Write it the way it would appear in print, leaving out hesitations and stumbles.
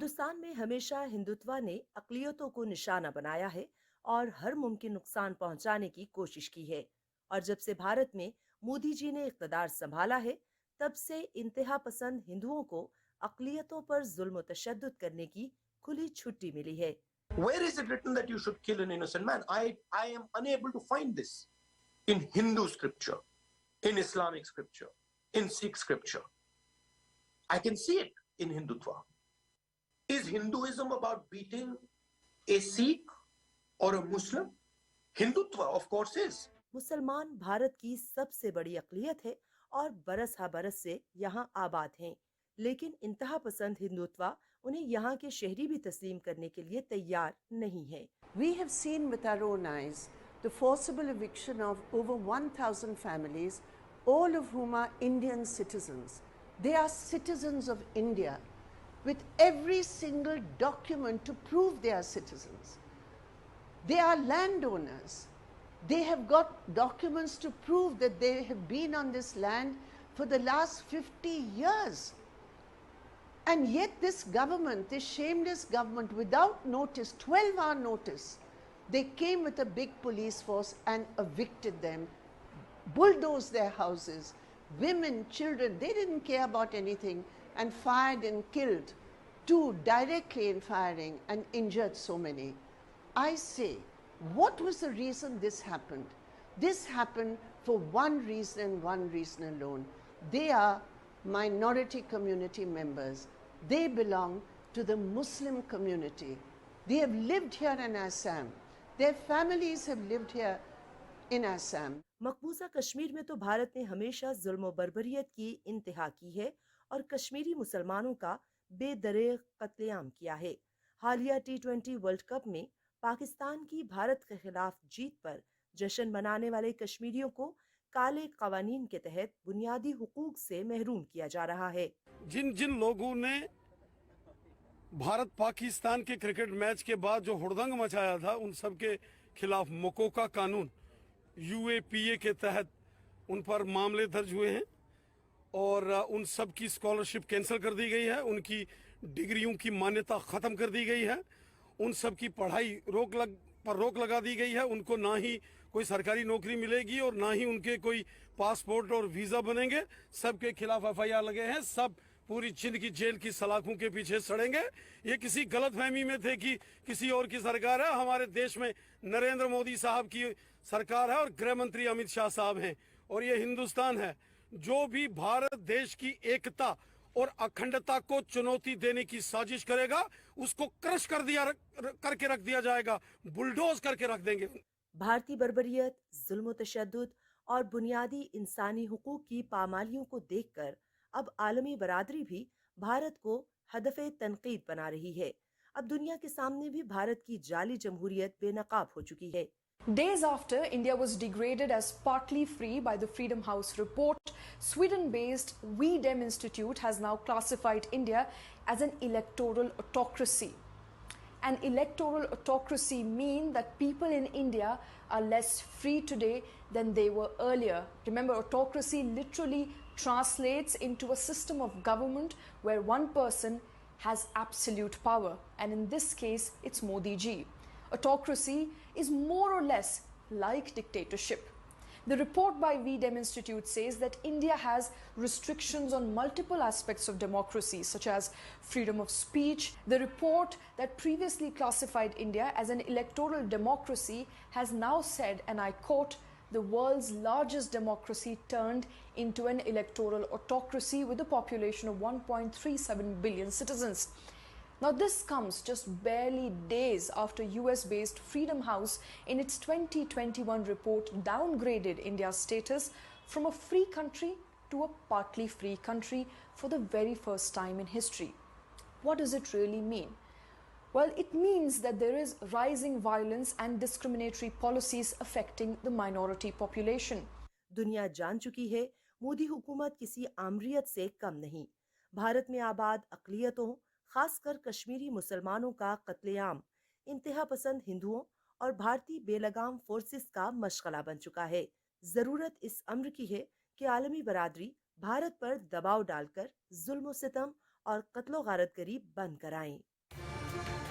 हिंदुस्तान में हमेशा हिंदुत्व ने अकलियतों को निशाना बनाया है और हर मुमकिन नुकसान पहुंचाने की कोशिश की है। और जब से भारत में मोदी जी ने इक़्तिदार संभाला है, तब से इंतहा पसंद हिंदुओं को अकलियतों पर जुल्म व तशद्दुद करने की खुली छुट्टी मिली है। Where is it written that you should kill an innocent man? I am unable to find this in Hindu scripture, in Islamic scripture, in Sikh scripture. I can see it in Hindutva. Is Hinduism about beating a Sikh or a Muslim? Hindutva, of course, is. मुसलमान भारत की सबसे बड़ी अक़लियत है और बरस हा बरस से यहाँ आबाद हैं। लेकिन इंतहा पसंद हिंदुत्व उन्हें यहाँ के शहरी भी तस्लीम करने के लिए तैयार नहीं है। We have seen with our own eyes the forcible eviction of over 1,000 families, all of whom are Indian citizens. They are citizens of India with every single document to prove they are citizens. They are landowners. They have got documents to prove that they have been on this land for the last 50 years. And yet this government, this shameless government, without notice, 12-hour notice, they came with a big police force and evicted them, bulldozed their houses, women, children, they didn't care about anything, and fired and killed, two directly in firing, and injured so many. I say, what was the reason this happened? This happened for one reason and one reason alone. They are minority community members. They belong to the Muslim community. They have lived here in Assam. Their families have lived here in Assam. मकबूजा Kashmir में तो भारत ने हमेशा जुल्म व बर्बरियत की इंतहा की है और कश्मीरी मुसलमानों का बेदरेग कत्लेआम किया है। हालिया T20 वर्ल्ड कप में पाकिस्तान की भारत के खिलाफ जीत पर जश्न मनाने वाले कश्मीरियों को काले कवानीन के तहत बुनियादी हुकूक से महरूम किया जा रहा है। जिन जिन लोगों ने भारत पाकिस्तान के क्रिकेट मैच के बाद जो हुड़दंग मचाया था, उन सब के खिलाफ मकोका कानून UAPA के तहत उन पर मामले दर्ज हुए हैं और उन सब की स्कॉलरशिप कैंसिल कर दी गई है, उनकी डिग्रियों की मान्यता ख़त्म कर दी गई है, उन सब की पढ़ाई रोक लगा दी गई है। उनको ना ही कोई सरकारी नौकरी मिलेगी और ना ही उनके कोई पासपोर्ट और वीज़ा बनेंगे। सबके खिलाफ FIR लगे हैं, सब पूरी जिंदगी जेल की सलाखों के पीछे सड़ेंगे। ये किसी गलतफहमी में थे कि किसी और की सरकार है। हमारे देश में नरेंद्र मोदी साहब की सरकार है और गृह मंत्री अमित शाह साहब हैं और ये हिंदुस्तान है। जो भी भारत देश की एकता और अखंडता को चुनौती देने की साजिश करेगा, उसको क्रश करके रख दिया जाएगा, बुलडोज करके रख देंगे। भारतीय बर्बरियत, जुल्म तशद्दुद और बुनियादी इंसानी हुकूक की पामालियों को देखकर अब आलमी बरादरी भी भारत को हदफ़े तनकीद बना रही है। अब दुनिया के सामने भी भारत की जाली जमहूरियत बेनकाब हो चुकी है। Days after India was degraded as partly free by the Freedom House report, Sweden-based WeDem Institute has now classified India as an electoral autocracy. An electoral autocracy means that people in India are less free today than they were earlier. Remember, autocracy literally translates into a system of government where one person has absolute power, and in this case, it's Modi ji. Autocracy is more or less like dictatorship. The report by WeDem Institute says that India has restrictions on multiple aspects of democracy, such as freedom of speech. The report that previously classified India as an electoral democracy has now said, and I quote, the world's largest democracy turned into an electoral autocracy with a population of 1.37 billion citizens. Now, this comes just barely days after US-based Freedom House in its 2021 report downgraded India's status from a free country to a partly free country for the very first time in history. What does it really mean? Well, it means that there is rising violence and discriminatory policies affecting the minority population. दुनिया जान चुकी है, मोदी हुकूमत किसी आमरियत से कम नहीं। भारत में आबाद अक़लियतों, खासकर कश्मीरी मुसलमानों का कत्लेआम इंतहा पसंद हिंदुओं और भारतीय बेलगाम फोर्सेस का मशगला बन चुका है। जरूरत इस अम्र की है कि आलमी बरादरी भारत पर दबाव डालकर जुल्म सितम और कत्लो गारतगरी बंद कराएं। है।